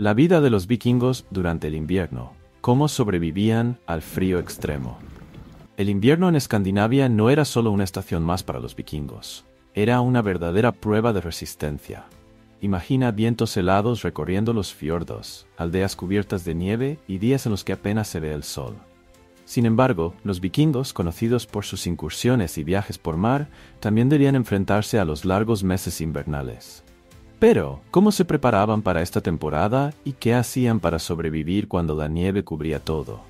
La vida de los vikingos durante el invierno. Cómo sobrevivían al frío extremo. El invierno en Escandinavia no era solo una estación más para los vikingos. Era una verdadera prueba de resistencia. Imagina vientos helados recorriendo los fiordos, aldeas cubiertas de nieve y días en los que apenas se ve el sol. Sin embargo, los vikingos, conocidos por sus incursiones y viajes por mar, también debían enfrentarse a los largos meses invernales. Pero, ¿cómo se preparaban para esta temporada y qué hacían para sobrevivir cuando la nieve cubría todo?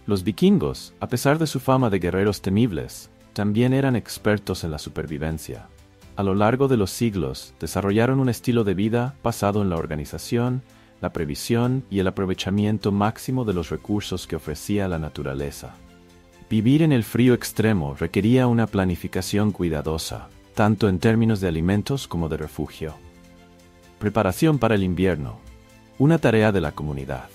Los vikingos, a pesar de su fama de guerreros temibles, también eran expertos en la supervivencia. A lo largo de los siglos, desarrollaron un estilo de vida basado en la organización, la previsión y el aprovechamiento máximo de los recursos que ofrecía la naturaleza. Vivir en el frío extremo requería una planificación cuidadosa, tanto en términos de alimentos como de refugio. Preparación para el invierno. Una tarea de la comunidad.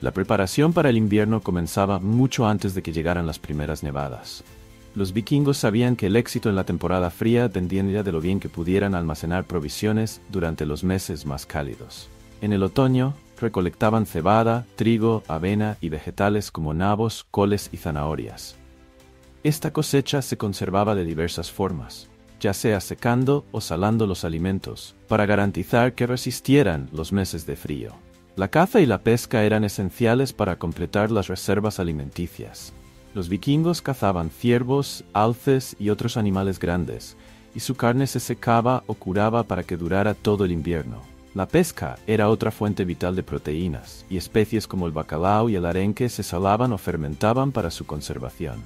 La preparación para el invierno comenzaba mucho antes de que llegaran las primeras nevadas. Los vikingos sabían que el éxito en la temporada fría dependía de lo bien que pudieran almacenar provisiones durante los meses más cálidos. En el otoño, recolectaban cebada, trigo, avena y vegetales como nabos, coles y zanahorias. Esta cosecha se conservaba de diversas formas, ya sea secando o salando los alimentos, para garantizar que resistieran los meses de frío. La caza y la pesca eran esenciales para completar las reservas alimenticias. Los vikingos cazaban ciervos, alces y otros animales grandes, y su carne se secaba o curaba para que durara todo el invierno. La pesca era otra fuente vital de proteínas, y especies como el bacalao y el arenque se salaban o fermentaban para su conservación.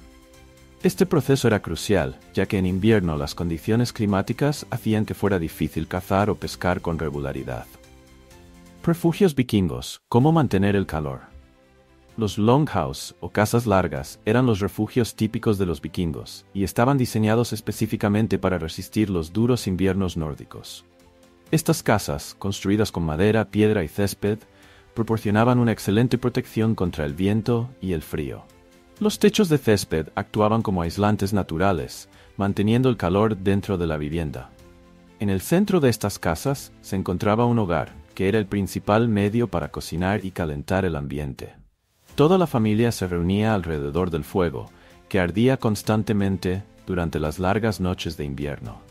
Este proceso era crucial, ya que en invierno las condiciones climáticas hacían que fuera difícil cazar o pescar con regularidad. Refugios vikingos. ¿Cómo mantener el calor? Los longhouse, o casas largas, eran los refugios típicos de los vikingos, y estaban diseñados específicamente para resistir los duros inviernos nórdicos. Estas casas, construidas con madera, piedra y césped, proporcionaban una excelente protección contra el viento y el frío. Los techos de césped actuaban como aislantes naturales, manteniendo el calor dentro de la vivienda. En el centro de estas casas se encontraba un hogar, que era el principal medio para cocinar y calentar el ambiente. Toda la familia se reunía alrededor del fuego, que ardía constantemente durante las largas noches de invierno.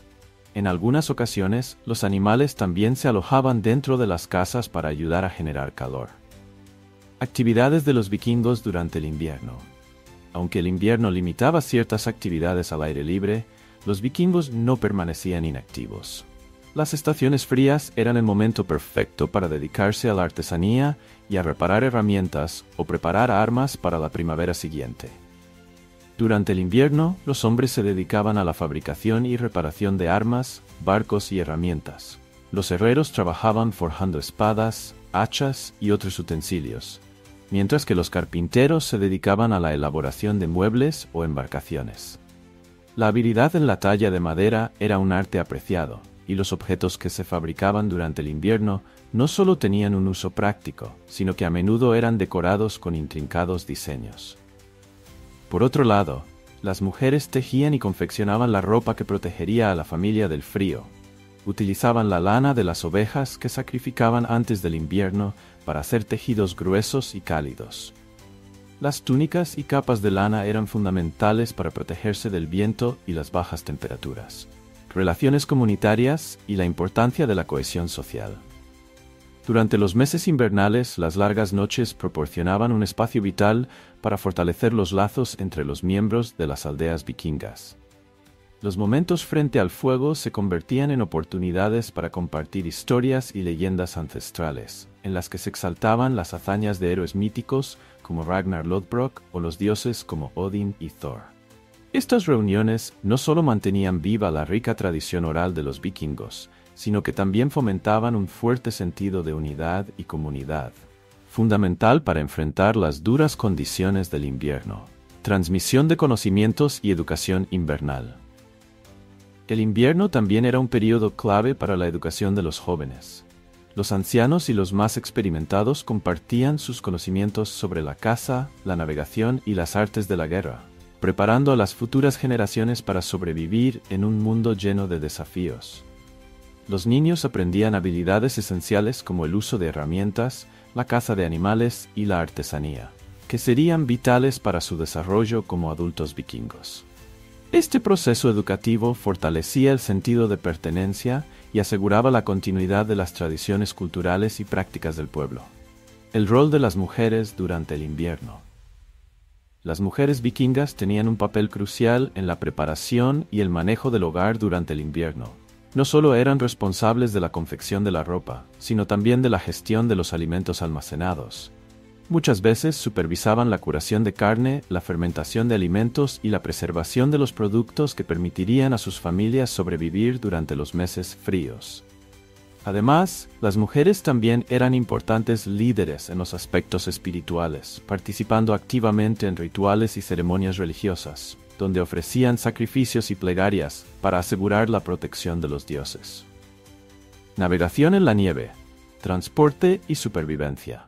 En algunas ocasiones, los animales también se alojaban dentro de las casas para ayudar a generar calor. Actividades de los vikingos durante el invierno. Aunque el invierno limitaba ciertas actividades al aire libre, los vikingos no permanecían inactivos. Las estaciones frías eran el momento perfecto para dedicarse a la artesanía y a reparar herramientas o preparar armas para la primavera siguiente. Durante el invierno, los hombres se dedicaban a la fabricación y reparación de armas, barcos y herramientas. Los herreros trabajaban forjando espadas, hachas y otros utensilios, mientras que los carpinteros se dedicaban a la elaboración de muebles o embarcaciones. La habilidad en la talla de madera era un arte apreciado, y los objetos que se fabricaban durante el invierno no solo tenían un uso práctico, sino que a menudo eran decorados con intrincados diseños. Por otro lado, las mujeres tejían y confeccionaban la ropa que protegería a la familia del frío. Utilizaban la lana de las ovejas que sacrificaban antes del invierno para hacer tejidos gruesos y cálidos. Las túnicas y capas de lana eran fundamentales para protegerse del viento y las bajas temperaturas. Relaciones comunitarias y la importancia de la cohesión social. Durante los meses invernales, las largas noches proporcionaban un espacio vital para fortalecer los lazos entre los miembros de las aldeas vikingas. Los momentos frente al fuego se convertían en oportunidades para compartir historias y leyendas ancestrales, en las que se exaltaban las hazañas de héroes míticos como Ragnar Lodbrok o los dioses como Odin y Thor. Estas reuniones no solo mantenían viva la rica tradición oral de los vikingos, sino que también fomentaban un fuerte sentido de unidad y comunidad, fundamental para enfrentar las duras condiciones del invierno. Transmisión de conocimientos y educación invernal. El invierno también era un periodo clave para la educación de los jóvenes. Los ancianos y los más experimentados compartían sus conocimientos sobre la caza, la navegación y las artes de la guerra, preparando a las futuras generaciones para sobrevivir en un mundo lleno de desafíos. Los niños aprendían habilidades esenciales como el uso de herramientas, la caza de animales y la artesanía, que serían vitales para su desarrollo como adultos vikingos. Este proceso educativo fortalecía el sentido de pertenencia y aseguraba la continuidad de las tradiciones culturales y prácticas del pueblo. El rol de las mujeres durante el invierno. Las mujeres vikingas tenían un papel crucial en la preparación y el manejo del hogar durante el invierno. No solo eran responsables de la confección de la ropa, sino también de la gestión de los alimentos almacenados. Muchas veces supervisaban la curación de carne, la fermentación de alimentos y la preservación de los productos que permitirían a sus familias sobrevivir durante los meses fríos. Además, las mujeres también eran importantes líderes en los aspectos espirituales, participando activamente en rituales y ceremonias religiosas, donde ofrecían sacrificios y plegarias para asegurar la protección de los dioses. Navegación en la nieve, transporte y supervivencia.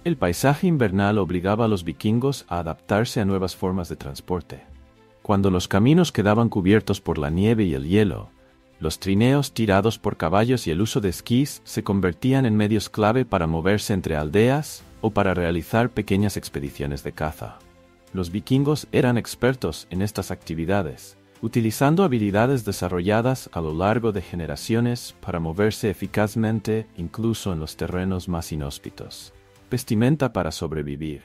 El paisaje invernal obligaba a los vikingos a adaptarse a nuevas formas de transporte. Cuando los caminos quedaban cubiertos por la nieve y el hielo, los trineos tirados por caballos y el uso de esquís se convertían en medios clave para moverse entre aldeas o para realizar pequeñas expediciones de caza. Los vikingos eran expertos en estas actividades, utilizando habilidades desarrolladas a lo largo de generaciones para moverse eficazmente incluso en los terrenos más inhóspitos. Vestimenta para sobrevivir.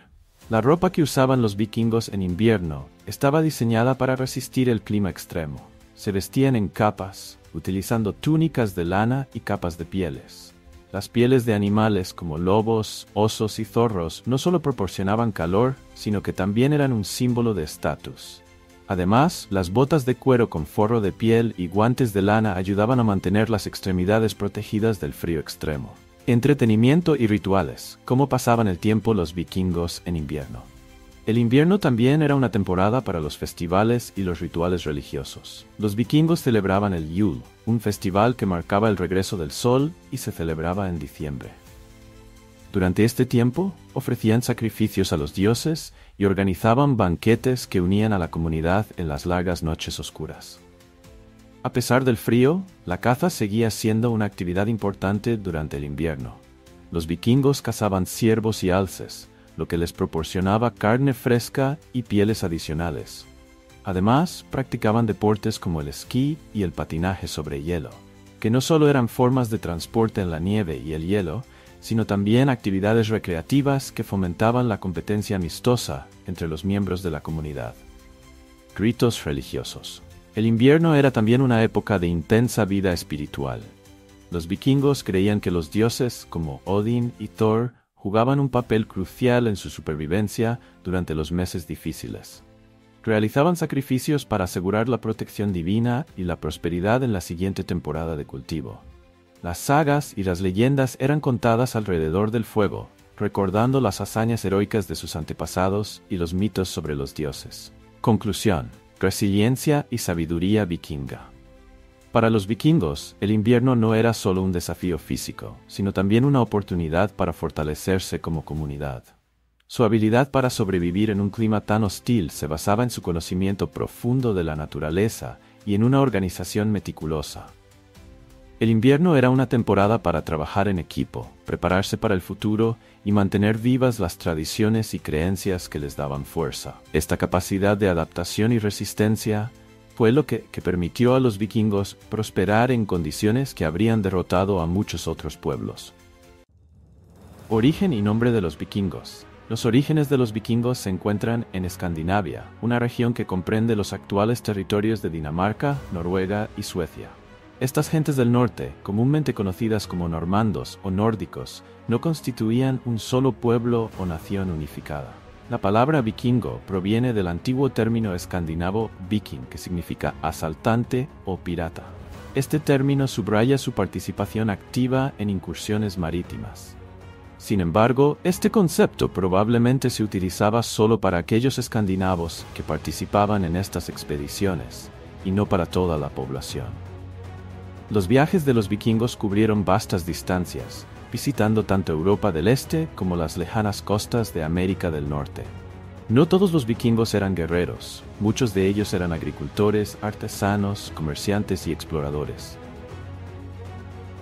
La ropa que usaban los vikingos en invierno estaba diseñada para resistir el clima extremo. Se vestían en capas, utilizando túnicas de lana y capas de pieles. Las pieles de animales como lobos, osos y zorros no solo proporcionaban calor, sino que también eran un símbolo de estatus. Además, las botas de cuero con forro de piel y guantes de lana ayudaban a mantener las extremidades protegidas del frío extremo. Entretenimiento y rituales. ¿Cómo pasaban el tiempo los vikingos en invierno? El invierno también era una temporada para los festivales y los rituales religiosos. Los vikingos celebraban el Yule, un festival que marcaba el regreso del sol y se celebraba en diciembre. Durante este tiempo, ofrecían sacrificios a los dioses y organizaban banquetes que unían a la comunidad en las largas noches oscuras. A pesar del frío, la caza seguía siendo una actividad importante durante el invierno. Los vikingos cazaban ciervos y alces, lo que les proporcionaba carne fresca y pieles adicionales. Además, practicaban deportes como el esquí y el patinaje sobre hielo, que no solo eran formas de transporte en la nieve y el hielo, sino también actividades recreativas que fomentaban la competencia amistosa entre los miembros de la comunidad. Ritos religiosos. El invierno era también una época de intensa vida espiritual. Los vikingos creían que los dioses, como Odín y Thor, jugaban un papel crucial en su supervivencia durante los meses difíciles. Realizaban sacrificios para asegurar la protección divina y la prosperidad en la siguiente temporada de cultivo. Las sagas y las leyendas eran contadas alrededor del fuego, recordando las hazañas heroicas de sus antepasados y los mitos sobre los dioses. Conclusión: resiliencia y sabiduría vikinga. Para los vikingos, el invierno no era solo un desafío físico, sino también una oportunidad para fortalecerse como comunidad. Su habilidad para sobrevivir en un clima tan hostil se basaba en su conocimiento profundo de la naturaleza y en una organización meticulosa. El invierno era una temporada para trabajar en equipo, prepararse para el futuro y mantener vivas las tradiciones y creencias que les daban fuerza. Esta capacidad de adaptación y resistencia fue lo que permitió a los vikingos prosperar en condiciones que habrían derrotado a muchos otros pueblos. Origen y nombre de los vikingos. Los orígenes de los vikingos se encuentran en Escandinavia, una región que comprende los actuales territorios de Dinamarca, Noruega y Suecia. Estas gentes del norte, comúnmente conocidas como normandos o nórdicos, no constituían un solo pueblo o nación unificada. La palabra vikingo proviene del antiguo término escandinavo viking, que significa asaltante o pirata. Este término subraya su participación activa en incursiones marítimas. Sin embargo, este concepto probablemente se utilizaba solo para aquellos escandinavos que participaban en estas expediciones, y no para toda la población. Los viajes de los vikingos cubrieron vastas distancias, visitando tanto Europa del Este como las lejanas costas de América del Norte. No todos los vikingos eran guerreros, muchos de ellos eran agricultores, artesanos, comerciantes y exploradores.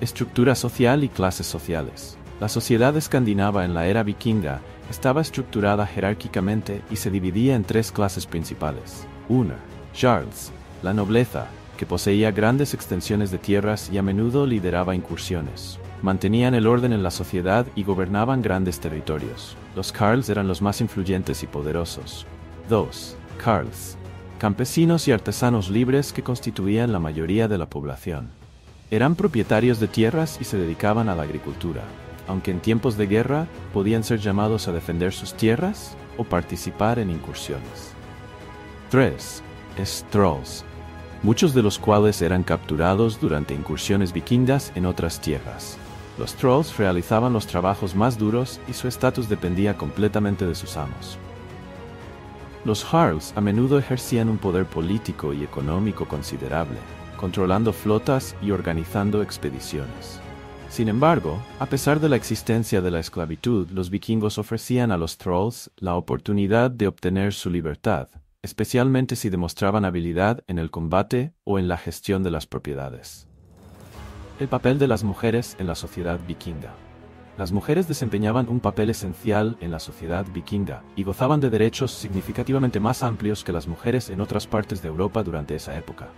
Estructura social y clases sociales. La sociedad escandinava en la era vikinga estaba estructurada jerárquicamente y se dividía en tres clases principales. 1. Jarls, la nobleza, que poseía grandes extensiones de tierras y a menudo lideraba incursiones. Mantenían el orden en la sociedad y gobernaban grandes territorios. Los Jarls eran los más influyentes y poderosos. 2. Carls, campesinos y artesanos libres que constituían la mayoría de la población. Eran propietarios de tierras y se dedicaban a la agricultura, aunque en tiempos de guerra podían ser llamados a defender sus tierras o participar en incursiones. 3. Thralls, muchos de los cuales eran capturados durante incursiones vikingas en otras tierras. Los Thralls realizaban los trabajos más duros y su estatus dependía completamente de sus amos. Los Jarls a menudo ejercían un poder político y económico considerable, controlando flotas y organizando expediciones. Sin embargo, a pesar de la existencia de la esclavitud, los vikingos ofrecían a los Thralls la oportunidad de obtener su libertad, especialmente si demostraban habilidad en el combate o en la gestión de las propiedades. El papel de las mujeres en la sociedad vikinga. Las mujeres desempeñaban un papel esencial en la sociedad vikinga y gozaban de derechos significativamente más amplios que las mujeres en otras partes de Europa durante esa época.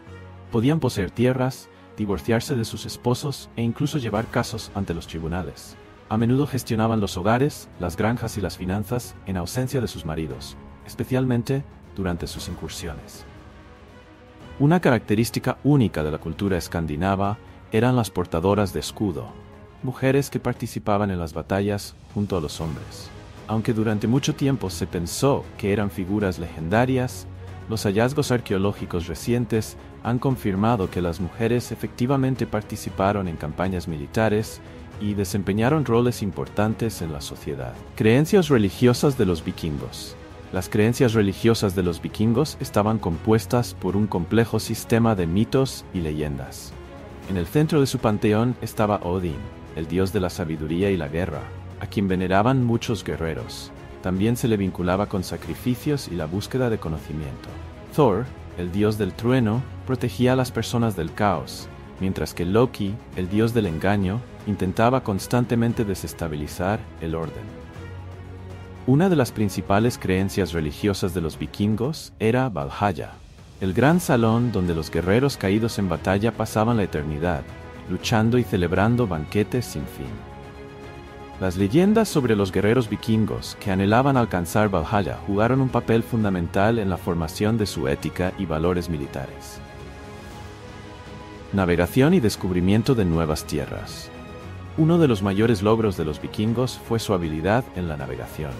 Podían poseer tierras, divorciarse de sus esposos e incluso llevar casos ante los tribunales. A menudo gestionaban los hogares, las granjas y las finanzas en ausencia de sus maridos, especialmente durante sus incursiones. Una característica única de la cultura escandinava eran las portadoras de escudo, mujeres que participaban en las batallas junto a los hombres. Aunque durante mucho tiempo se pensó que eran figuras legendarias, los hallazgos arqueológicos recientes han confirmado que las mujeres efectivamente participaron en campañas militares y desempeñaron roles importantes en la sociedad. Creencias religiosas de los vikingos. Las creencias religiosas de los vikingos estaban compuestas por un complejo sistema de mitos y leyendas. En el centro de su panteón estaba Odín, el dios de la sabiduría y la guerra, a quien veneraban muchos guerreros. También se le vinculaba con sacrificios y la búsqueda de conocimiento. Thor, el dios del trueno, protegía a las personas del caos, mientras que Loki, el dios del engaño, intentaba constantemente desestabilizar el orden. Una de las principales creencias religiosas de los vikingos era Valhalla, el gran salón donde los guerreros caídos en batalla pasaban la eternidad, luchando y celebrando banquetes sin fin. Las leyendas sobre los guerreros vikingos que anhelaban alcanzar Valhalla jugaron un papel fundamental en la formación de su ética y valores militares. Navegación y descubrimiento de nuevas tierras. Uno de los mayores logros de los vikingos fue su habilidad en la navegación.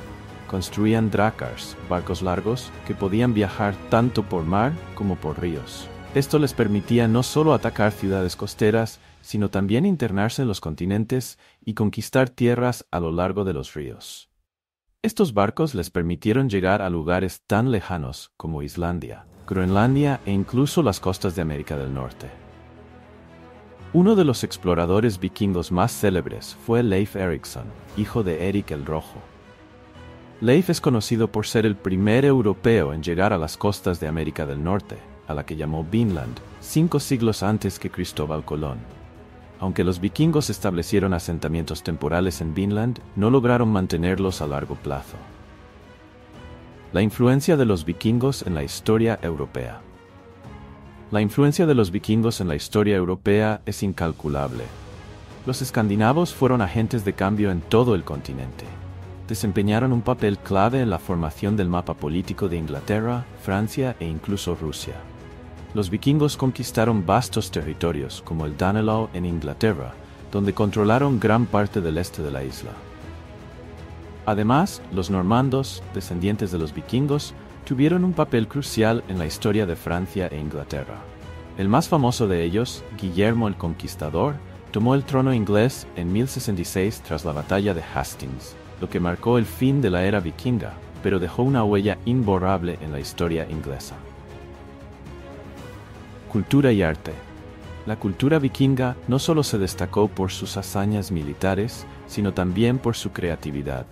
Construían drakars, barcos largos, que podían viajar tanto por mar como por ríos. Esto les permitía no solo atacar ciudades costeras, sino también internarse en los continentes y conquistar tierras a lo largo de los ríos. Estos barcos les permitieron llegar a lugares tan lejanos como Islandia, Groenlandia e incluso las costas de América del Norte. Uno de los exploradores vikingos más célebres fue Leif Erikson, hijo de Erik el Rojo. Leif es conocido por ser el primer europeo en llegar a las costas de América del Norte, a la que llamó Vinland, 5 siglos antes que Cristóbal Colón. Aunque los vikingos establecieron asentamientos temporales en Vinland, no lograron mantenerlos a largo plazo. La influencia de los vikingos en la historia europea. La influencia de los vikingos en la historia europea es incalculable. Los escandinavos fueron agentes de cambio en todo el continente. Desempeñaron un papel clave en la formación del mapa político de Inglaterra, Francia e incluso Rusia. Los vikingos conquistaron vastos territorios como el Danelaw en Inglaterra, donde controlaron gran parte del este de la isla. Además, los normandos, descendientes de los vikingos, tuvieron un papel crucial en la historia de Francia e Inglaterra. El más famoso de ellos, Guillermo el Conquistador, tomó el trono inglés en 1066 tras la batalla de Hastings, lo que marcó el fin de la era vikinga, pero dejó una huella imborrable en la historia inglesa. Cultura y arte. La cultura vikinga no solo se destacó por sus hazañas militares, sino también por su creatividad.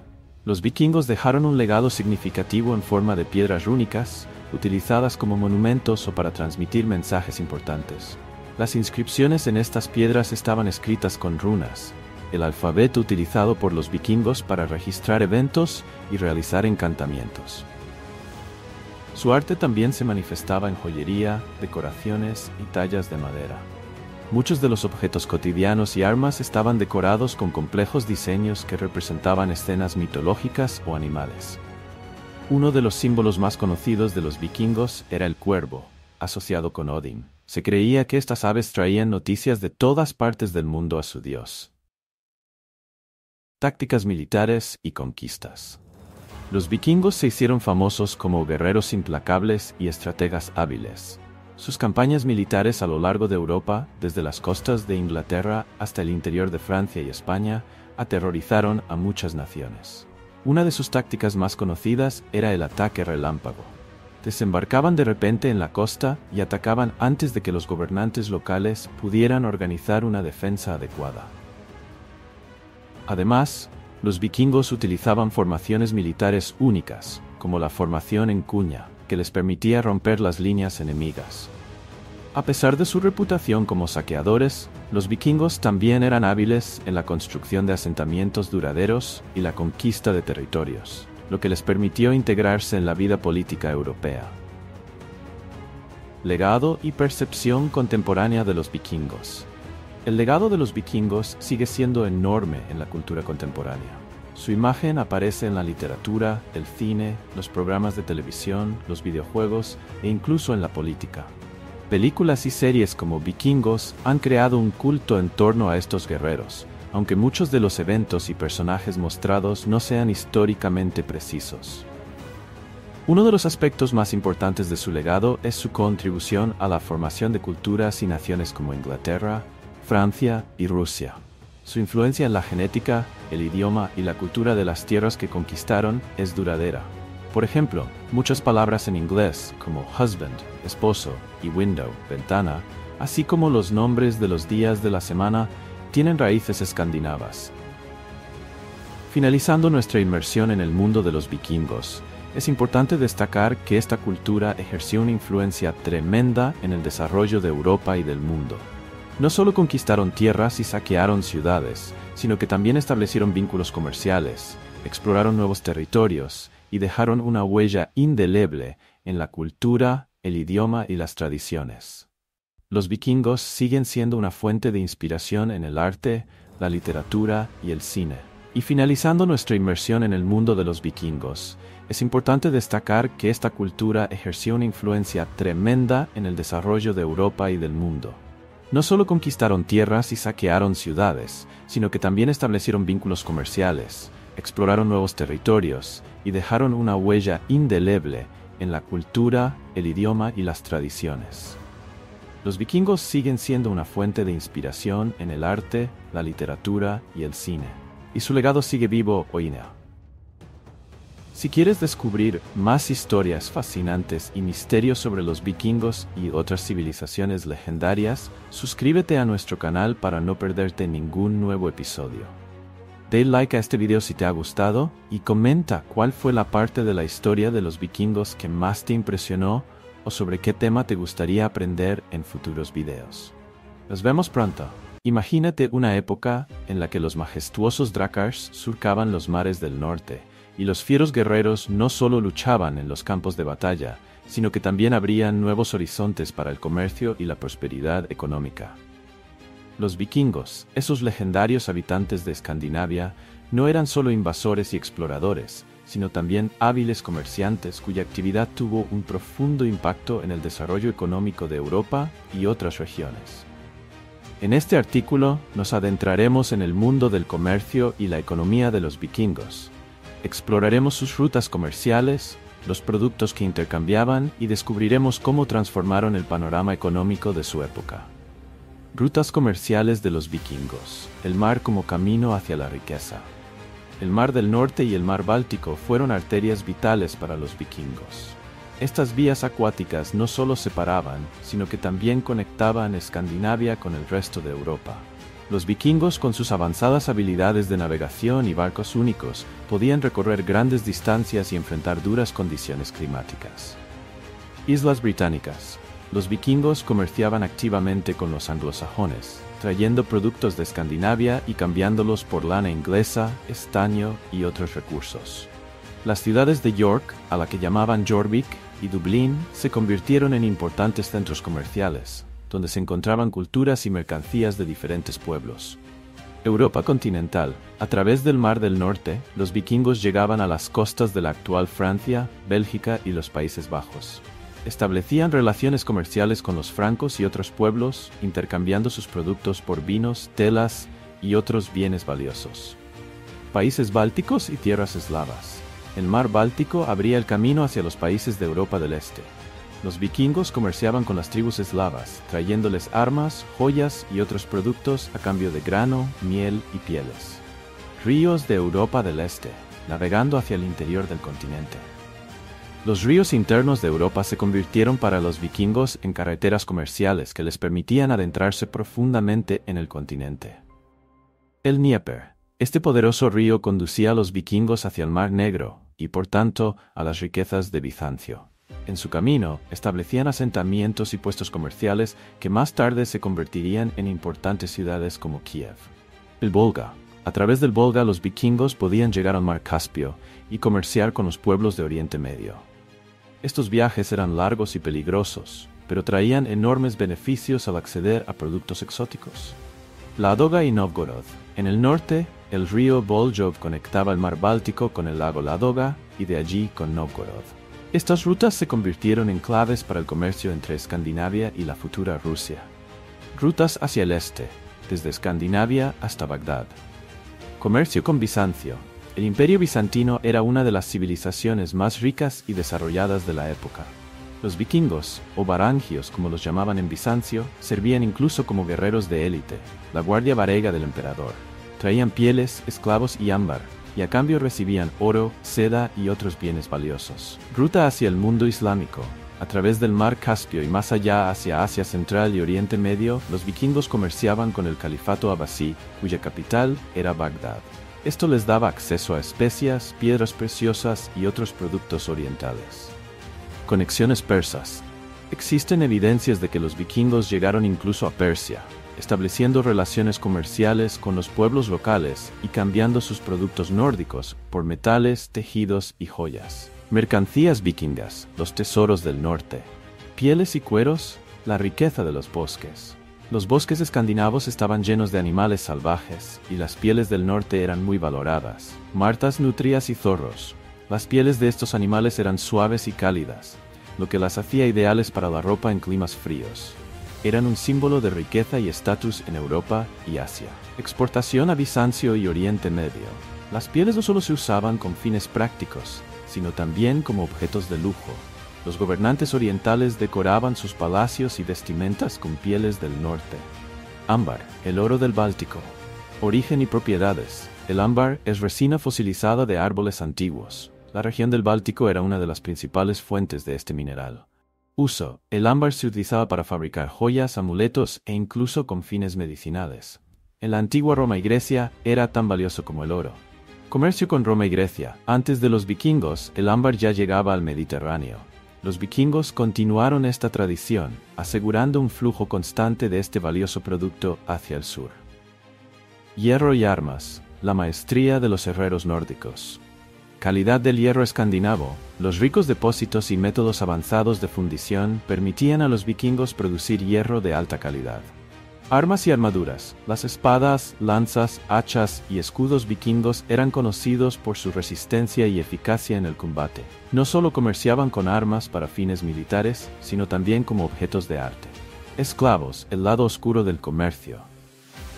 Los vikingos dejaron un legado significativo en forma de piedras rúnicas, utilizadas como monumentos o para transmitir mensajes importantes. Las inscripciones en estas piedras estaban escritas con runas, el alfabeto utilizado por los vikingos para registrar eventos y realizar encantamientos. Su arte también se manifestaba en joyería, decoraciones y tallas de madera. Muchos de los objetos cotidianos y armas estaban decorados con complejos diseños que representaban escenas mitológicas o animales. Uno de los símbolos más conocidos de los vikingos era el cuervo, asociado con Odín. Se creía que estas aves traían noticias de todas partes del mundo a su dios. Tácticas militares y conquistas. Los vikingos se hicieron famosos como guerreros implacables y estrategas hábiles. Sus campañas militares a lo largo de Europa, desde las costas de Inglaterra hasta el interior de Francia y España, aterrorizaron a muchas naciones. Una de sus tácticas más conocidas era el ataque relámpago. Desembarcaban de repente en la costa y atacaban antes de que los gobernantes locales pudieran organizar una defensa adecuada. Además, los vikingos utilizaban formaciones militares únicas, como la formación en cuña, que les permitía romper las líneas enemigas. A pesar de su reputación como saqueadores, los vikingos también eran hábiles en la construcción de asentamientos duraderos y la conquista de territorios, lo que les permitió integrarse en la vida política europea. Legado y percepción contemporánea de los vikingos. El legado de los vikingos sigue siendo enorme en la cultura contemporánea. Su imagen aparece en la literatura, el cine, los programas de televisión, los videojuegos e incluso en la política. Películas y series como Vikingos han creado un culto en torno a estos guerreros, aunque muchos de los eventos y personajes mostrados no sean históricamente precisos. Uno de los aspectos más importantes de su legado es su contribución a la formación de culturas y naciones como Inglaterra, Francia y Rusia. Su influencia en la genética, el idioma y la cultura de las tierras que conquistaron es duradera. Por ejemplo, muchas palabras en inglés como husband, esposo, y window, ventana, así como los nombres de los días de la semana, tienen raíces escandinavas. Finalizando nuestra inmersión en el mundo de los vikingos, es importante destacar que esta cultura ejerció una influencia tremenda en el desarrollo de Europa y del mundo. No solo conquistaron tierras y saquearon ciudades, sino que también establecieron vínculos comerciales, exploraron nuevos territorios y dejaron una huella indeleble en la cultura, el idioma y las tradiciones. Los vikingos siguen siendo una fuente de inspiración en el arte, la literatura y el cine. Y finalizando nuestra inmersión en el mundo de los vikingos, es importante destacar que esta cultura ejerció una influencia tremenda en el desarrollo de Europa y del mundo. No solo conquistaron tierras y saquearon ciudades, sino que también establecieron vínculos comerciales, exploraron nuevos territorios y dejaron una huella indeleble en la cultura, el idioma y las tradiciones. Los vikingos siguen siendo una fuente de inspiración en el arte, la literatura y el cine, y su legado sigue vivo hoy en día. Si quieres descubrir más historias fascinantes y misterios sobre los vikingos y otras civilizaciones legendarias, suscríbete a nuestro canal para no perderte ningún nuevo episodio. Dale like a este video si te ha gustado y comenta cuál fue la parte de la historia de los vikingos que más te impresionó o sobre qué tema te gustaría aprender en futuros videos. Nos vemos pronto. Imagínate una época en la que los majestuosos Drakars surcaban los mares del norte, y los fieros guerreros no solo luchaban en los campos de batalla, sino que también abrían nuevos horizontes para el comercio y la prosperidad económica. Los vikingos, esos legendarios habitantes de Escandinavia, no eran solo invasores y exploradores, sino también hábiles comerciantes cuya actividad tuvo un profundo impacto en el desarrollo económico de Europa y otras regiones. En este artículo nos adentraremos en el mundo del comercio y la economía de los vikingos. Exploraremos sus rutas comerciales, los productos que intercambiaban y descubriremos cómo transformaron el panorama económico de su época. Rutas comerciales de los vikingos. El mar como camino hacia la riqueza. El Mar del Norte y el Mar Báltico fueron arterias vitales para los vikingos. Estas vías acuáticas no solo separaban, sino que también conectaban Escandinavia con el resto de Europa. Los vikingos, con sus avanzadas habilidades de navegación y barcos únicos, podían recorrer grandes distancias y enfrentar duras condiciones climáticas. Islas Británicas. Los vikingos comerciaban activamente con los anglosajones, trayendo productos de Escandinavia y cambiándolos por lana inglesa, estaño y otros recursos. Las ciudades de York, a la que llamaban Jorvik, y Dublín se convirtieron en importantes centros comerciales, donde se encontraban culturas y mercancías de diferentes pueblos. Europa continental. A través del Mar del Norte, los vikingos llegaban a las costas de la actual Francia, Bélgica y los Países Bajos. Establecían relaciones comerciales con los francos y otros pueblos, intercambiando sus productos por vinos, telas y otros bienes valiosos. Países bálticos y tierras eslavas. El mar Báltico abría el camino hacia los países de Europa del Este. Los vikingos comerciaban con las tribus eslavas, trayéndoles armas, joyas y otros productos a cambio de grano, miel y pieles. Ríos de Europa del Este, navegando hacia el interior del continente. Los ríos internos de Europa se convirtieron para los vikingos en carreteras comerciales que les permitían adentrarse profundamente en el continente. El Dnieper. Este poderoso río conducía a los vikingos hacia el Mar Negro y, por tanto, a las riquezas de Bizancio. En su camino, establecían asentamientos y puestos comerciales que más tarde se convertirían en importantes ciudades como Kiev. El Volga. A través del Volga los vikingos podían llegar al Mar Caspio y comerciar con los pueblos de Oriente Medio. Estos viajes eran largos y peligrosos, pero traían enormes beneficios al acceder a productos exóticos. Ladoga y Novgorod. En el norte, el río Voljov conectaba el mar Báltico con el lago Ladoga y de allí con Novgorod. Estas rutas se convirtieron en claves para el comercio entre Escandinavia y la futura Rusia. Rutas hacia el este, desde Escandinavia hasta Bagdad. Comercio con Bizancio. El Imperio Bizantino era una de las civilizaciones más ricas y desarrolladas de la época. Los vikingos, o varangios como los llamaban en Bizancio, servían incluso como guerreros de élite, la guardia varega del emperador. Traían pieles, esclavos y ámbar, y a cambio recibían oro, seda y otros bienes valiosos. Ruta hacia el mundo islámico. A través del mar Caspio y más allá hacia Asia Central y Oriente Medio, los vikingos comerciaban con el califato abasí, cuya capital era Bagdad. Esto les daba acceso a especias, piedras preciosas y otros productos orientales. Conexiones persas. Existen evidencias de que los vikingos llegaron incluso a Persia, estableciendo relaciones comerciales con los pueblos locales y cambiando sus productos nórdicos por metales, tejidos y joyas. Mercancías vikingas, los tesoros del norte. Pieles y cueros, la riqueza de los bosques. Los bosques escandinavos estaban llenos de animales salvajes y las pieles del norte eran muy valoradas. Martas, nutrias y zorros. Las pieles de estos animales eran suaves y cálidas, lo que las hacía ideales para la ropa en climas fríos. Eran un símbolo de riqueza y estatus en Europa y Asia. Exportación a Bizancio y Oriente Medio. Las pieles no solo se usaban con fines prácticos, sino también como objetos de lujo. Los gobernantes orientales decoraban sus palacios y vestimentas con pieles del norte. Ámbar, el oro del Báltico. Origen y propiedades. El ámbar es resina fosilizada de árboles antiguos. La región del Báltico era una de las principales fuentes de este mineral. Uso. El ámbar se utilizaba para fabricar joyas, amuletos e incluso con fines medicinales. En la antigua Roma y Grecia era tan valioso como el oro. Comercio con Roma y Grecia. Antes de los vikingos, el ámbar ya llegaba al Mediterráneo. Los vikingos continuaron esta tradición, asegurando un flujo constante de este valioso producto hacia el sur. Hierro y armas. La maestría de los herreros nórdicos. Calidad del hierro escandinavo. Los ricos depósitos y métodos avanzados de fundición permitían a los vikingos producir hierro de alta calidad. Armas y armaduras. Las espadas, lanzas, hachas y escudos vikingos eran conocidos por su resistencia y eficacia en el combate. No solo comerciaban con armas para fines militares, sino también como objetos de arte. Esclavos, el lado oscuro del comercio.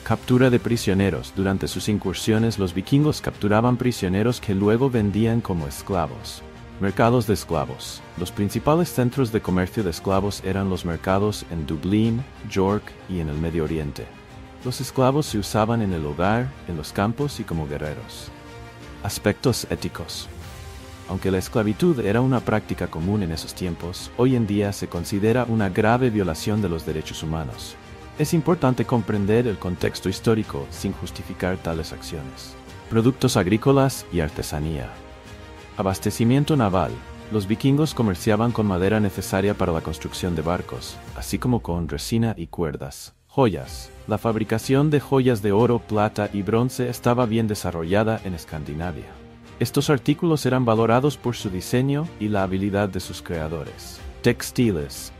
Captura de prisioneros. Durante sus incursiones, los vikingos capturaban prisioneros que luego vendían como esclavos. Mercados de esclavos. Los principales centros de comercio de esclavos eran los mercados en Dublín, York y en el Medio Oriente. Los esclavos se usaban en el hogar, en los campos y como guerreros. Aspectos éticos. Aunque la esclavitud era una práctica común en esos tiempos, hoy en día se considera una grave violación de los derechos humanos. Es importante comprender el contexto histórico sin justificar tales acciones. Productos agrícolas y artesanía. Abastecimiento naval. Los vikingos comerciaban con madera necesaria para la construcción de barcos, así como con resina y cuerdas. Joyas. La fabricación de joyas de oro, plata y bronce estaba bien desarrollada en Escandinavia. Estos artículos eran valorados por su diseño y la habilidad de sus creadores. Textiles.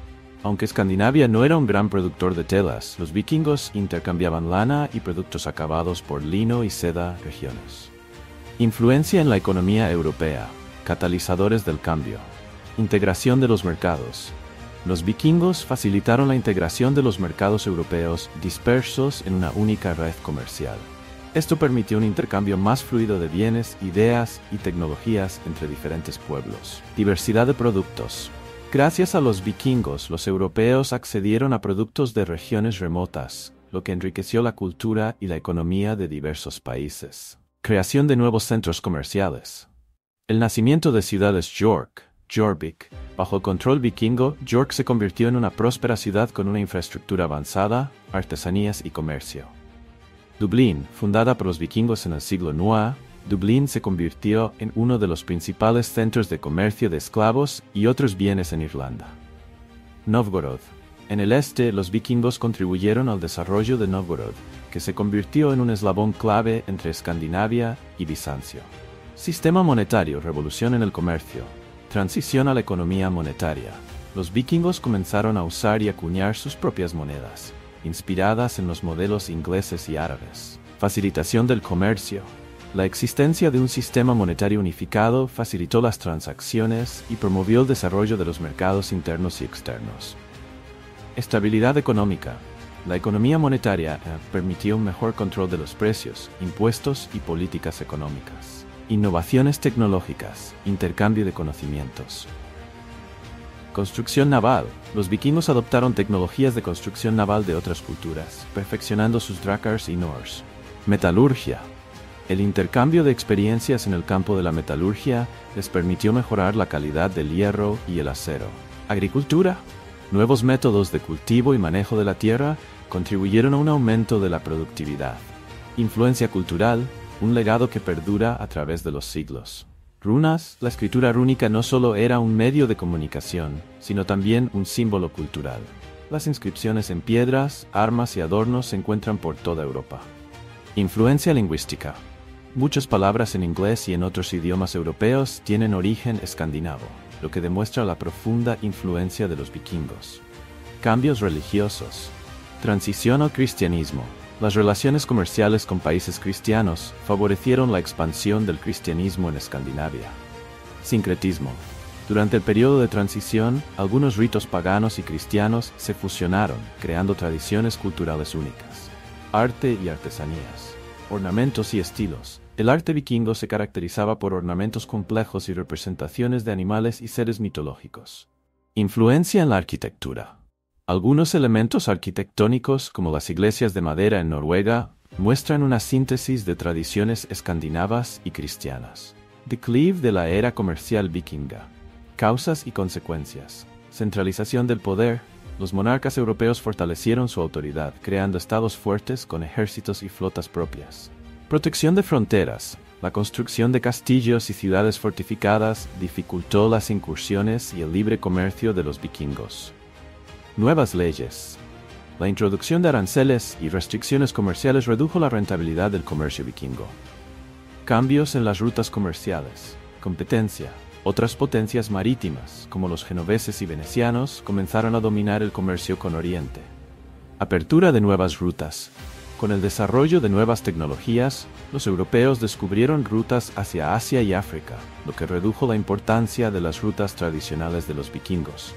Aunque Escandinavia no era un gran productor de telas, los vikingos intercambiaban lana y productos acabados por lino y seda regiones. Influencia en la economía europea. Catalizadores del cambio. Integración de los mercados. Los vikingos facilitaron la integración de los mercados europeos dispersos en una única red comercial. Esto permitió un intercambio más fluido de bienes, ideas y tecnologías entre diferentes pueblos. Diversidad de productos. Gracias a los vikingos, los europeos accedieron a productos de regiones remotas, lo que enriqueció la cultura y la economía de diversos países. Creación de nuevos centros comerciales. El nacimiento de ciudades Jorvik. Bajo el control vikingo, York se convirtió en una próspera ciudad con una infraestructura avanzada, artesanías y comercio. Dublín, fundada por los vikingos en el siglo IX, Dublín se convirtió en uno de los principales centros de comercio de esclavos y otros bienes en Irlanda. Novgorod. En el este, los vikingos contribuyeron al desarrollo de Novgorod, que se convirtió en un eslabón clave entre Escandinavia y Bizancio. Sistema monetario, revolución en el comercio. Transición a la economía monetaria. Los vikingos comenzaron a usar y acuñar sus propias monedas, inspiradas en los modelos ingleses y árabes. Facilitación del comercio. La existencia de un sistema monetario unificado facilitó las transacciones y promovió el desarrollo de los mercados internos y externos. Estabilidad económica. La economía monetaria permitió un mejor control de los precios, impuestos y políticas económicas. Innovaciones tecnológicas, intercambio de conocimientos. Construcción naval. Los vikingos adoptaron tecnologías de construcción naval de otras culturas, perfeccionando sus drakars y nors. Metalurgia. El intercambio de experiencias en el campo de la metalurgia les permitió mejorar la calidad del hierro y el acero. Agricultura. Nuevos métodos de cultivo y manejo de la tierra contribuyeron a un aumento de la productividad. Influencia cultural. Un legado que perdura a través de los siglos. Runas. La escritura rúnica no solo era un medio de comunicación, sino también un símbolo cultural. Las inscripciones en piedras, armas y adornos se encuentran por toda Europa. Influencia lingüística. Muchas palabras en inglés y en otros idiomas europeos tienen origen escandinavo, lo que demuestra la profunda influencia de los vikingos. Cambios religiosos. Transición al cristianismo. Las relaciones comerciales con países cristianos favorecieron la expansión del cristianismo en Escandinavia. Sincretismo. Durante el periodo de transición, algunos ritos paganos y cristianos se fusionaron, creando tradiciones culturales únicas. Arte y artesanías. Ornamentos y estilos. El arte vikingo se caracterizaba por ornamentos complejos y representaciones de animales y seres mitológicos. Influencia en la arquitectura. Algunos elementos arquitectónicos, como las iglesias de madera en Noruega, muestran una síntesis de tradiciones escandinavas y cristianas. Declive de la era comercial vikinga. Causas y consecuencias. Centralización del poder. Los monarcas europeos fortalecieron su autoridad, creando estados fuertes con ejércitos y flotas propias. Protección de fronteras. La construcción de castillos y ciudades fortificadas dificultó las incursiones y el libre comercio de los vikingos. Nuevas leyes. La introducción de aranceles y restricciones comerciales redujo la rentabilidad del comercio vikingo. Cambios en las rutas comerciales. Competencia. Otras potencias marítimas, como los genoveses y venecianos, comenzaron a dominar el comercio con Oriente. Apertura de nuevas rutas. Con el desarrollo de nuevas tecnologías, los europeos descubrieron rutas hacia Asia y África, lo que redujo la importancia de las rutas tradicionales de los vikingos.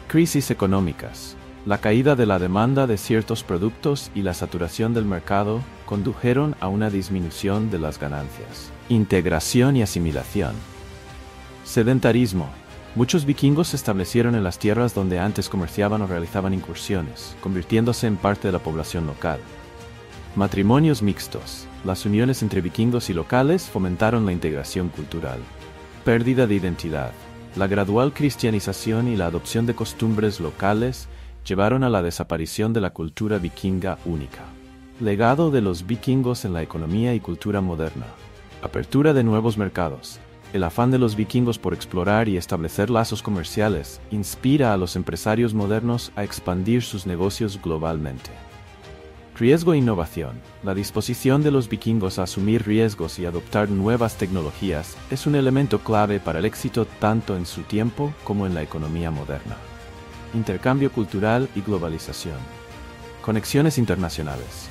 Crisis económicas. La caída de la demanda de ciertos productos y la saturación del mercado condujeron a una disminución de las ganancias. Integración y asimilación. Sedentarismo. Muchos vikingos se establecieron en las tierras donde antes comerciaban o realizaban incursiones, convirtiéndose en parte de la población local. Matrimonios mixtos. Las uniones entre vikingos y locales fomentaron la integración cultural. Pérdida de identidad. La gradual cristianización y la adopción de costumbres locales llevaron a la desaparición de la cultura vikinga única. Legado de los vikingos en la economía y cultura moderna. Apertura de nuevos mercados. El afán de los vikingos por explorar y establecer lazos comerciales inspira a los empresarios modernos a expandir sus negocios globalmente. Riesgo e innovación. La disposición de los vikingos a asumir riesgos y adoptar nuevas tecnologías es un elemento clave para el éxito tanto en su tiempo como en la economía moderna. Intercambio cultural y globalización. Conexiones internacionales.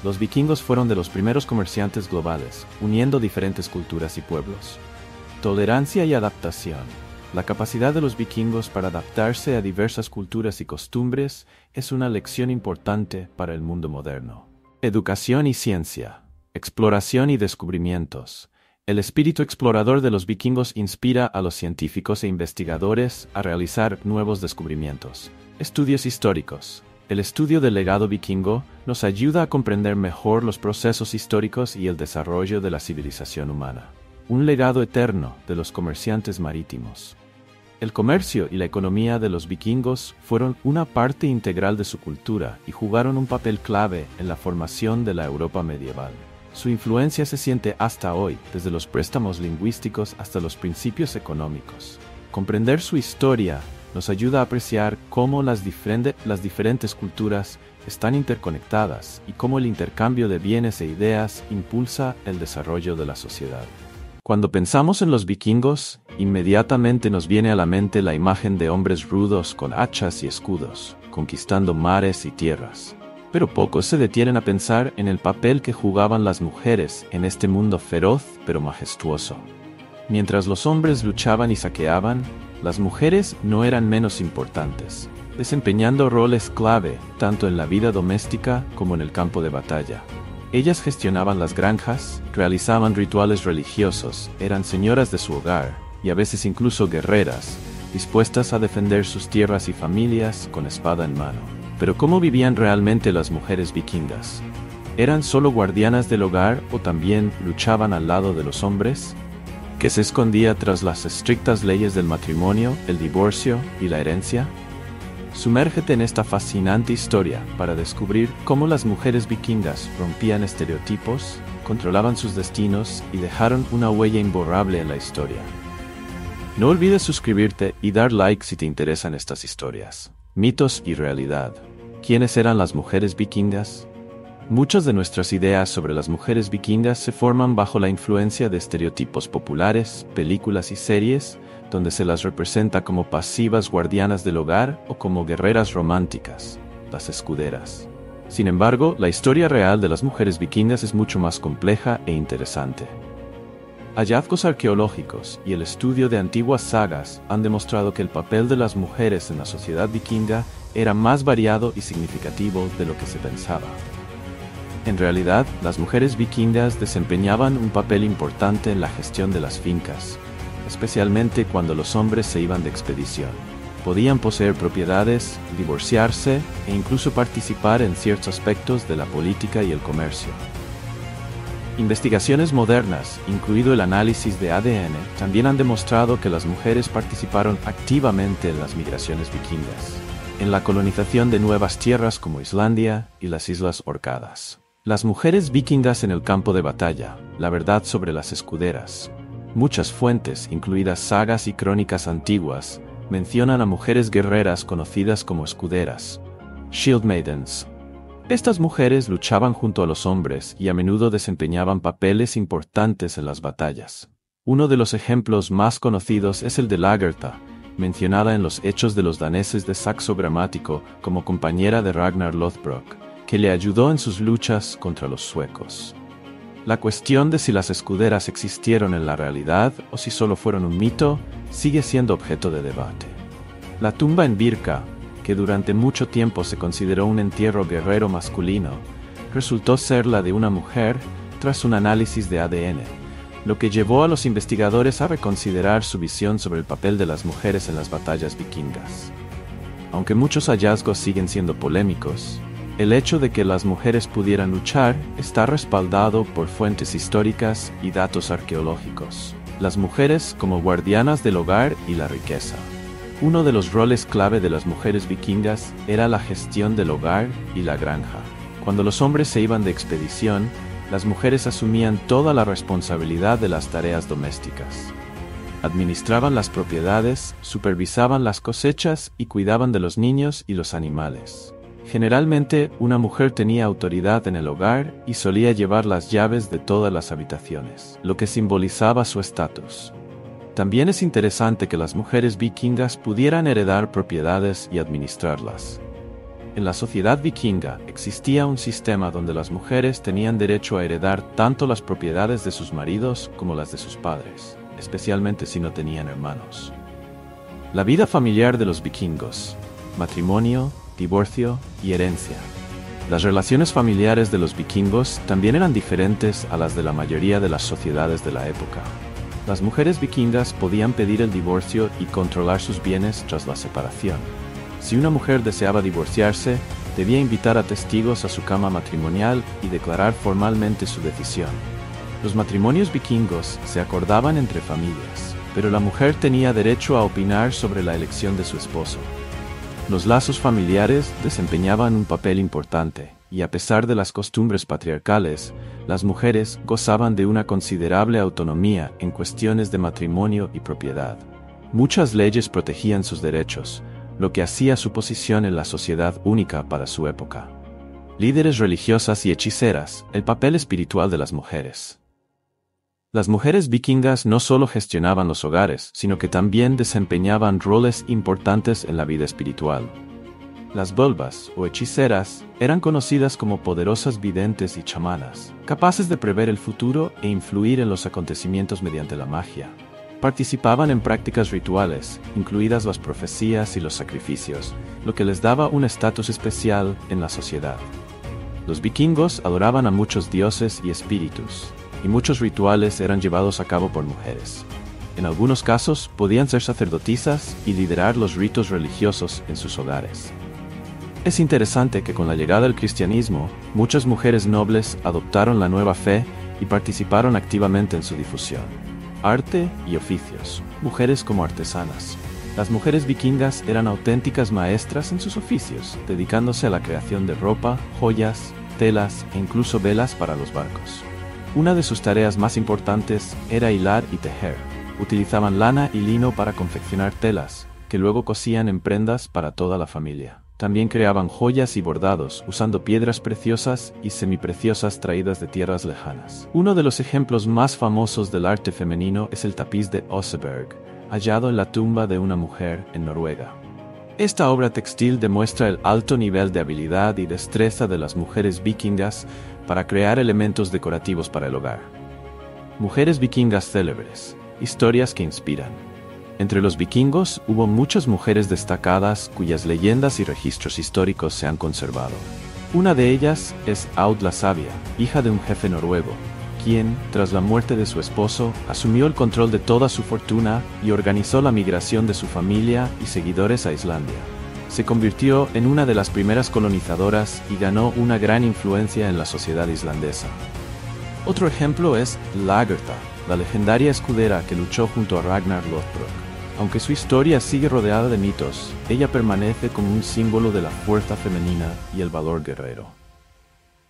Los vikingos fueron de los primeros comerciantes globales, uniendo diferentes culturas y pueblos. Tolerancia y adaptación. La capacidad de los vikingos para adaptarse a diversas culturas y costumbres es una lección importante para el mundo moderno. Educación y ciencia. Exploración y descubrimientos. El espíritu explorador de los vikingos inspira a los científicos e investigadores a realizar nuevos descubrimientos. Estudios históricos. El estudio del legado vikingo nos ayuda a comprender mejor los procesos históricos y el desarrollo de la civilización humana. Un legado eterno de los comerciantes marítimos. El comercio y la economía de los vikingos fueron una parte integral de su cultura y jugaron un papel clave en la formación de la Europa medieval. Su influencia se siente hasta hoy, desde los préstamos lingüísticos hasta los principios económicos. Comprender su historia nos ayuda a apreciar cómo las diferentes culturas están interconectadas y cómo el intercambio de bienes e ideas impulsa el desarrollo de la sociedad. Cuando pensamos en los vikingos, inmediatamente nos viene a la mente la imagen de hombres rudos con hachas y escudos, conquistando mares y tierras. Pero pocos se detienen a pensar en el papel que jugaban las mujeres en este mundo feroz pero majestuoso. Mientras los hombres luchaban y saqueaban, las mujeres no eran menos importantes, desempeñando roles clave tanto en la vida doméstica como en el campo de batalla. Ellas gestionaban las granjas, realizaban rituales religiosos, eran señoras de su hogar, y a veces incluso guerreras, dispuestas a defender sus tierras y familias con espada en mano. Pero ¿cómo vivían realmente las mujeres vikingas? ¿Eran solo guardianas del hogar o también luchaban al lado de los hombres? ¿Que se escondía tras las estrictas leyes del matrimonio, el divorcio y la herencia? Sumérgete en esta fascinante historia para descubrir cómo las mujeres vikingas rompían estereotipos, controlaban sus destinos y dejaron una huella imborrable en la historia. No olvides suscribirte y dar like si te interesan estas historias. Mitos y realidad. ¿Quiénes eran las mujeres vikingas? Muchas de nuestras ideas sobre las mujeres vikingas se forman bajo la influencia de estereotipos populares, películas y series, donde se las representa como pasivas guardianas del hogar o como guerreras románticas, las escuderas. Sin embargo, la historia real de las mujeres vikingas es mucho más compleja e interesante. Hallazgos arqueológicos y el estudio de antiguas sagas han demostrado que el papel de las mujeres en la sociedad vikinga era más variado y significativo de lo que se pensaba. En realidad, las mujeres vikingas desempeñaban un papel importante en la gestión de las fincas, especialmente cuando los hombres se iban de expedición. Podían poseer propiedades, divorciarse e incluso participar en ciertos aspectos de la política y el comercio. Investigaciones modernas, incluido el análisis de ADN, también han demostrado que las mujeres participaron activamente en las migraciones vikingas, en la colonización de nuevas tierras como Islandia y las Islas Orcadas. Las mujeres vikingas en el campo de batalla, la verdad sobre las escuderas. Muchas fuentes, incluidas sagas y crónicas antiguas, mencionan a mujeres guerreras conocidas como escuderas, Shield Maidens. Estas mujeres luchaban junto a los hombres y a menudo desempeñaban papeles importantes en las batallas. Uno de los ejemplos más conocidos es el de Lagertha, mencionada en los Hechos de los daneses de Saxo Gramático como compañera de Ragnar Lothbrok, que le ayudó en sus luchas contra los suecos. La cuestión de si las escuderas existieron en la realidad o si solo fueron un mito sigue siendo objeto de debate. La tumba en Birka, que durante mucho tiempo se consideró un entierro guerrero masculino, resultó ser la de una mujer tras un análisis de ADN, lo que llevó a los investigadores a reconsiderar su visión sobre el papel de las mujeres en las batallas vikingas. Aunque muchos hallazgos siguen siendo polémicos, el hecho de que las mujeres pudieran luchar está respaldado por fuentes históricas y datos arqueológicos. Las mujeres como guardianas del hogar y la riqueza. Uno de los roles clave de las mujeres vikingas era la gestión del hogar y la granja. Cuando los hombres se iban de expedición, las mujeres asumían toda la responsabilidad de las tareas domésticas. Administraban las propiedades, supervisaban las cosechas y cuidaban de los niños y los animales. Generalmente, una mujer tenía autoridad en el hogar y solía llevar las llaves de todas las habitaciones, lo que simbolizaba su estatus. También es interesante que las mujeres vikingas pudieran heredar propiedades y administrarlas. En la sociedad vikinga existía un sistema donde las mujeres tenían derecho a heredar tanto las propiedades de sus maridos como las de sus padres, especialmente si no tenían hermanos. La vida familiar de los vikingos: matrimonio, divorcio y herencia. Las relaciones familiares de los vikingos también eran diferentes a las de la mayoría de las sociedades de la época. Las mujeres vikingas podían pedir el divorcio y controlar sus bienes tras la separación. Si una mujer deseaba divorciarse, debía invitar a testigos a su cama matrimonial y declarar formalmente su decisión. Los matrimonios vikingos se acordaban entre familias, pero la mujer tenía derecho a opinar sobre la elección de su esposo. Los lazos familiares desempeñaban un papel importante, y a pesar de las costumbres patriarcales, las mujeres gozaban de una considerable autonomía en cuestiones de matrimonio y propiedad. Muchas leyes protegían sus derechos, lo que hacía su posición en la sociedad única para su época. Líderes religiosas y hechiceras: el papel espiritual de las mujeres. Las mujeres vikingas no solo gestionaban los hogares, sino que también desempeñaban roles importantes en la vida espiritual. Las völvas, o hechiceras, eran conocidas como poderosas videntes y chamanas, capaces de prever el futuro e influir en los acontecimientos mediante la magia. Participaban en prácticas rituales, incluidas las profecías y los sacrificios, lo que les daba un estatus especial en la sociedad. Los vikingos adoraban a muchos dioses y espíritus, y muchos rituales eran llevados a cabo por mujeres. En algunos casos podían ser sacerdotisas y liderar los ritos religiosos en sus hogares. Es interesante que con la llegada del cristianismo, muchas mujeres nobles adoptaron la nueva fe y participaron activamente en su difusión. Arte y oficios: mujeres como artesanas. Las mujeres vikingas eran auténticas maestras en sus oficios, dedicándose a la creación de ropa, joyas, telas e incluso velas para los barcos. Una de sus tareas más importantes era hilar y tejer. Utilizaban lana y lino para confeccionar telas, que luego cosían en prendas para toda la familia. También creaban joyas y bordados, usando piedras preciosas y semipreciosas traídas de tierras lejanas. Uno de los ejemplos más famosos del arte femenino es el tapiz de Oseberg, hallado en la tumba de una mujer en Noruega. Esta obra textil demuestra el alto nivel de habilidad y destreza de las mujeres vikingas para crear elementos decorativos para el hogar. Mujeres vikingas célebres: historias que inspiran. Entre los vikingos hubo muchas mujeres destacadas cuyas leyendas y registros históricos se han conservado. Una de ellas es Aud la Sabia, hija de un jefe noruego, quien, tras la muerte de su esposo, asumió el control de toda su fortuna y organizó la migración de su familia y seguidores a Islandia. Se convirtió en una de las primeras colonizadoras y ganó una gran influencia en la sociedad islandesa. Otro ejemplo es Lagertha, la legendaria escudera que luchó junto a Ragnar Lothbrok. Aunque su historia sigue rodeada de mitos, ella permanece como un símbolo de la fuerza femenina y el valor guerrero.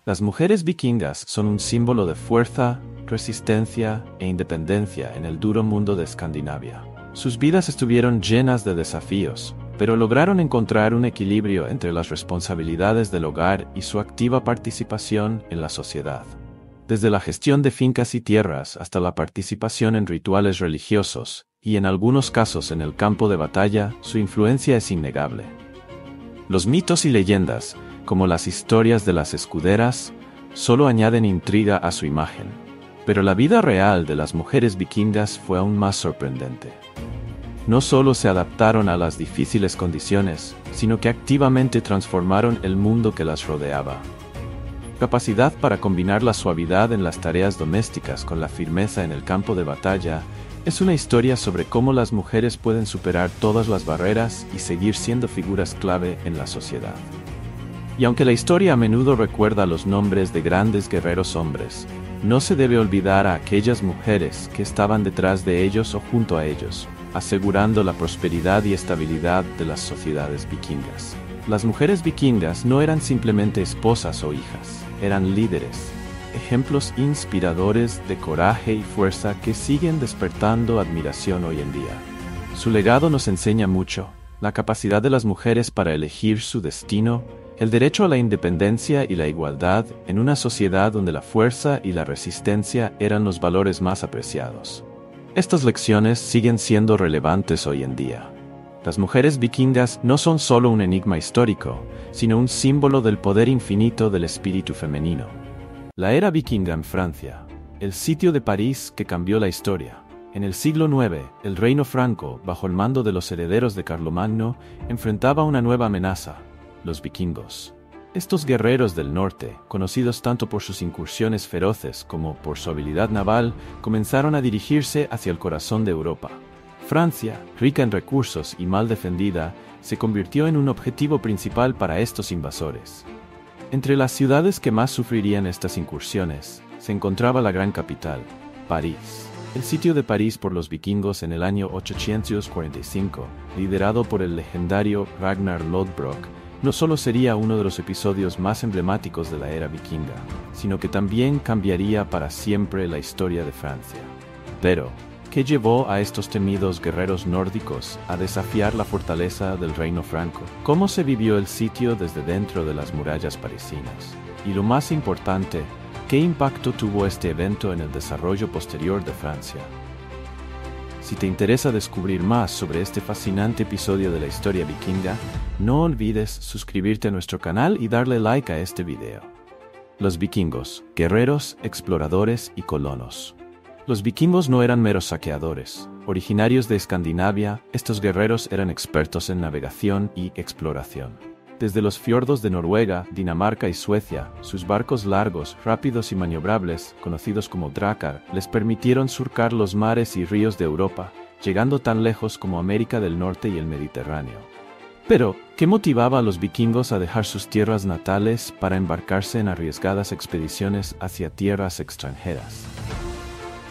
Las mujeres vikingas son un símbolo de fuerza, resistencia e independencia en el duro mundo de Escandinavia. Sus vidas estuvieron llenas de desafíos, pero lograron encontrar un equilibrio entre las responsabilidades del hogar y su activa participación en la sociedad. Desde la gestión de fincas y tierras hasta la participación en rituales religiosos, y en algunos casos en el campo de batalla, su influencia es innegable. Los mitos y leyendas, como las historias de las escuderas, solo añaden intriga a su imagen. Pero la vida real de las mujeres vikingas fue aún más sorprendente. No solo se adaptaron a las difíciles condiciones, sino que activamente transformaron el mundo que las rodeaba. Capacidad para combinar la suavidad en las tareas domésticas con la firmeza en el campo de batalla es una historia sobre cómo las mujeres pueden superar todas las barreras y seguir siendo figuras clave en la sociedad. Y aunque la historia a menudo recuerda los nombres de grandes guerreros hombres, no se debe olvidar a aquellas mujeres que estaban detrás de ellos o junto a ellos, asegurando la prosperidad y estabilidad de las sociedades vikingas. Las mujeres vikingas no eran simplemente esposas o hijas, eran líderes, ejemplos inspiradores de coraje y fuerza que siguen despertando admiración hoy en día. Su legado nos enseña mucho: la capacidad de las mujeres para elegir su destino, el derecho a la independencia y la igualdad en una sociedad donde la fuerza y la resistencia eran los valores más apreciados. Estas lecciones siguen siendo relevantes hoy en día. Las mujeres vikingas no son solo un enigma histórico, sino un símbolo del poder infinito del espíritu femenino. La era vikinga en Francia, el sitio de París que cambió la historia. En el siglo IX, el reino franco, bajo el mando de los herederos de Carlomagno, enfrentaba una nueva amenaza: los vikingos. Estos guerreros del norte, conocidos tanto por sus incursiones feroces como por su habilidad naval, comenzaron a dirigirse hacia el corazón de Europa. Francia, rica en recursos y mal defendida, se convirtió en un objetivo principal para estos invasores. Entre las ciudades que más sufrirían estas incursiones, se encontraba la gran capital, París. El sitio de París por los vikingos en el año 845, liderado por el legendario Ragnar Lodbrok, no solo sería uno de los episodios más emblemáticos de la era vikinga, sino que también cambiaría para siempre la historia de Francia. Pero, ¿qué llevó a estos temidos guerreros nórdicos a desafiar la fortaleza del reino franco? ¿Cómo se vivió el sitio desde dentro de las murallas parisinas? Y lo más importante, ¿qué impacto tuvo este evento en el desarrollo posterior de Francia? Si te interesa descubrir más sobre este fascinante episodio de la historia vikinga, no olvides suscribirte a nuestro canal y darle like a este video. Los vikingos, guerreros, exploradores y colonos. Los vikingos no eran meros saqueadores. Originarios de Escandinavia, estos guerreros eran expertos en navegación y exploración. Desde los fiordos de Noruega, Dinamarca y Suecia, sus barcos largos, rápidos y maniobrables, conocidos como drakar, les permitieron surcar los mares y ríos de Europa, llegando tan lejos como América del Norte y el Mediterráneo. Pero, ¿qué motivaba a los vikingos a dejar sus tierras natales para embarcarse en arriesgadas expediciones hacia tierras extranjeras?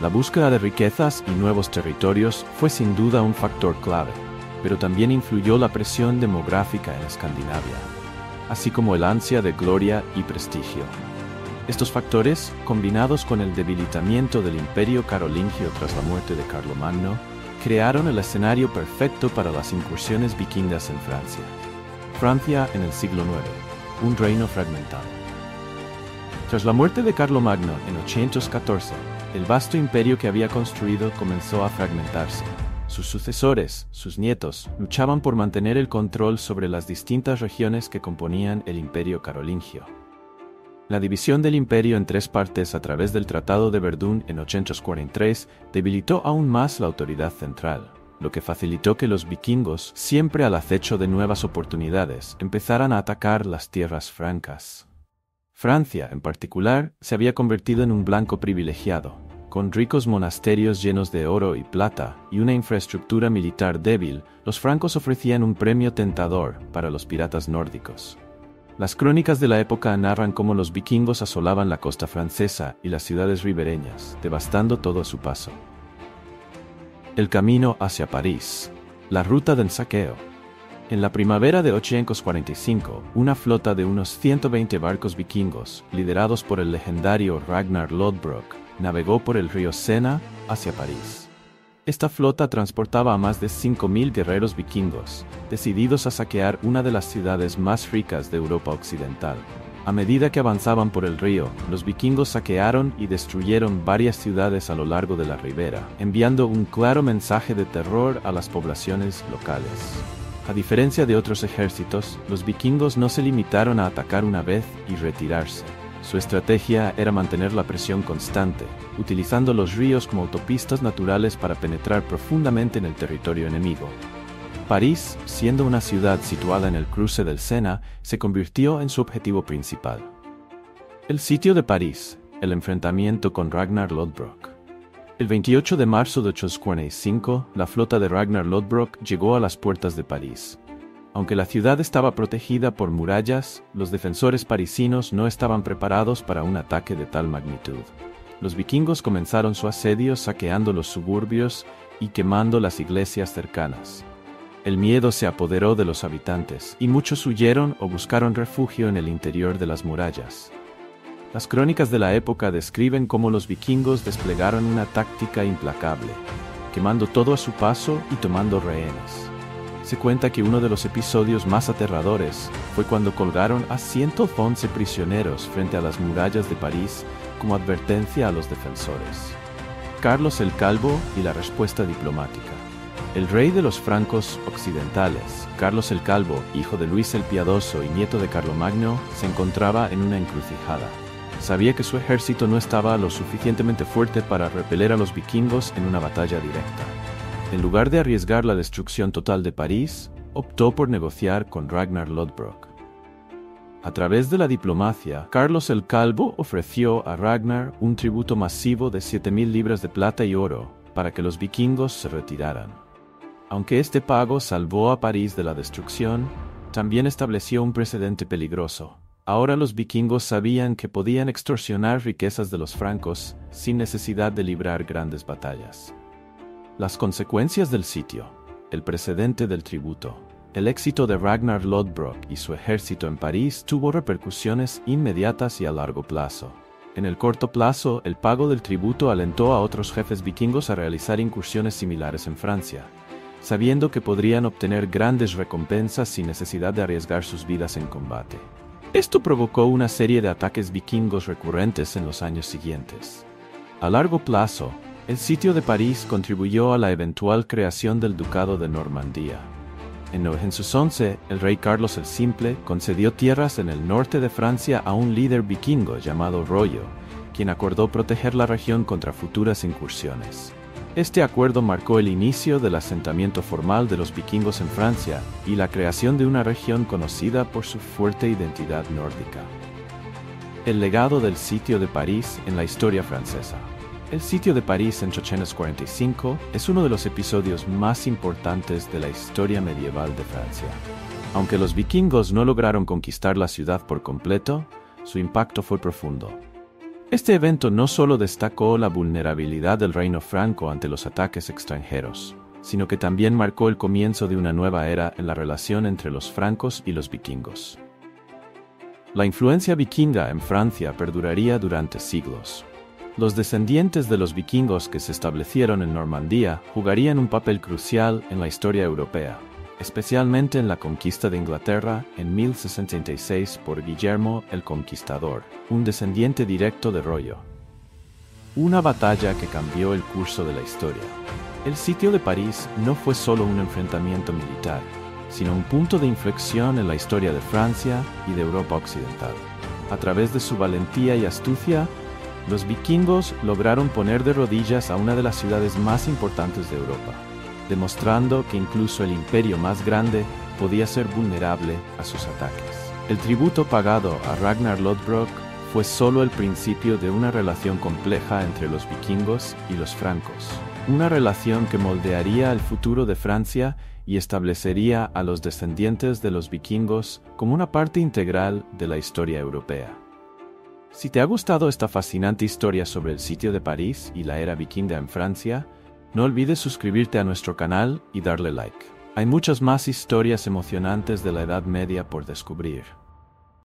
La búsqueda de riquezas y nuevos territorios fue sin duda un factor clave, pero también influyó la presión demográfica en Escandinavia, así como el ansia de gloria y prestigio. Estos factores, combinados con el debilitamiento del Imperio carolingio tras la muerte de Carlomagno, crearon el escenario perfecto para las incursiones vikingas en Francia. Francia en el siglo IX, un reino fragmentado. Tras la muerte de Carlomagno en 814, el vasto imperio que había construido comenzó a fragmentarse. Sus sucesores, sus nietos, luchaban por mantener el control sobre las distintas regiones que componían el Imperio carolingio. La división del imperio en tres partes a través del Tratado de Verdún en 843 debilitó aún más la autoridad central, lo que facilitó que los vikingos, siempre al acecho de nuevas oportunidades, empezaran a atacar las tierras francas. Francia, en particular, se había convertido en un blanco privilegiado, con ricos monasterios llenos de oro y plata y una infraestructura militar débil. Los francos ofrecían un premio tentador para los piratas nórdicos. Las crónicas de la época narran cómo los vikingos asolaban la costa francesa y las ciudades ribereñas, devastando todo a su paso. El camino hacia París. La ruta del saqueo. En la primavera de 845, una flota de unos 120 barcos vikingos, liderados por el legendario Ragnar Lodbrok, navegó por el río Sena hacia París. Esta flota transportaba a más de 5.000 guerreros vikingos, decididos a saquear una de las ciudades más ricas de Europa occidental. A medida que avanzaban por el río, los vikingos saquearon y destruyeron varias ciudades a lo largo de la ribera, enviando un claro mensaje de terror a las poblaciones locales. A diferencia de otros ejércitos, los vikingos no se limitaron a atacar una vez y retirarse. Su estrategia era mantener la presión constante, utilizando los ríos como autopistas naturales para penetrar profundamente en el territorio enemigo. París, siendo una ciudad situada en el cruce del Sena, se convirtió en su objetivo principal. El sitio de París, el enfrentamiento con Ragnar Lodbrok. El 28 de marzo de 845, la flota de Ragnar Lodbrok llegó a las puertas de París. Aunque la ciudad estaba protegida por murallas, los defensores parisinos no estaban preparados para un ataque de tal magnitud. Los vikingos comenzaron su asedio saqueando los suburbios y quemando las iglesias cercanas. El miedo se apoderó de los habitantes, y muchos huyeron o buscaron refugio en el interior de las murallas. Las crónicas de la época describen cómo los vikingos desplegaron una táctica implacable, quemando todo a su paso y tomando rehenes. Se cuenta que uno de los episodios más aterradores fue cuando colgaron a 111 prisioneros frente a las murallas de París como advertencia a los defensores. Carlos el Calvo y la respuesta diplomática. El rey de los francos occidentales, Carlos el Calvo, hijo de Luis el Piadoso y nieto de Carlomagno, se encontraba en una encrucijada. Sabía que su ejército no estaba lo suficientemente fuerte para repeler a los vikingos en una batalla directa. En lugar de arriesgar la destrucción total de París, optó por negociar con Ragnar Lodbrok. A través de la diplomacia, Carlos el Calvo ofreció a Ragnar un tributo masivo de 7.000 libras de plata y oro para que los vikingos se retiraran. Aunque este pago salvó a París de la destrucción, también estableció un precedente peligroso. Ahora los vikingos sabían que podían extorsionar riquezas de los francos sin necesidad de librar grandes batallas. Las consecuencias del sitio, el precedente del tributo, el éxito de Ragnar Lodbrok y su ejército en París tuvo repercusiones inmediatas y a largo plazo. En el corto plazo, el pago del tributo alentó a otros jefes vikingos a realizar incursiones similares en Francia, sabiendo que podrían obtener grandes recompensas sin necesidad de arriesgar sus vidas en combate. Esto provocó una serie de ataques vikingos recurrentes en los años siguientes. A largo plazo, el sitio de París contribuyó a la eventual creación del Ducado de Normandía. En 911, el rey Carlos el Simple concedió tierras en el norte de Francia a un líder vikingo llamado Rollo, quien acordó proteger la región contra futuras incursiones. Este acuerdo marcó el inicio del asentamiento formal de los vikingos en Francia y la creación de una región conocida por su fuerte identidad nórdica. El legado del sitio de París en la historia francesa. El sitio de París en 845 es uno de los episodios más importantes de la historia medieval de Francia. Aunque los vikingos no lograron conquistar la ciudad por completo, su impacto fue profundo. Este evento no solo destacó la vulnerabilidad del reino franco ante los ataques extranjeros, sino que también marcó el comienzo de una nueva era en la relación entre los francos y los vikingos. La influencia vikinga en Francia perduraría durante siglos. Los descendientes de los vikingos que se establecieron en Normandía jugarían un papel crucial en la historia europea, especialmente en la conquista de Inglaterra en 1066 por Guillermo el Conquistador, un descendiente directo de Rollo. Una batalla que cambió el curso de la historia. El sitio de París no fue solo un enfrentamiento militar, sino un punto de inflexión en la historia de Francia y de Europa occidental. A través de su valentía y astucia, los vikingos lograron poner de rodillas a una de las ciudades más importantes de Europa, demostrando que incluso el imperio más grande podía ser vulnerable a sus ataques. El tributo pagado a Ragnar Lodbrok fue solo el principio de una relación compleja entre los vikingos y los francos, una relación que moldearía el futuro de Francia y establecería a los descendientes de los vikingos como una parte integral de la historia europea. Si te ha gustado esta fascinante historia sobre el sitio de París y la era vikinga en Francia, no olvides suscribirte a nuestro canal y darle like. Hay muchas más historias emocionantes de la Edad Media por descubrir.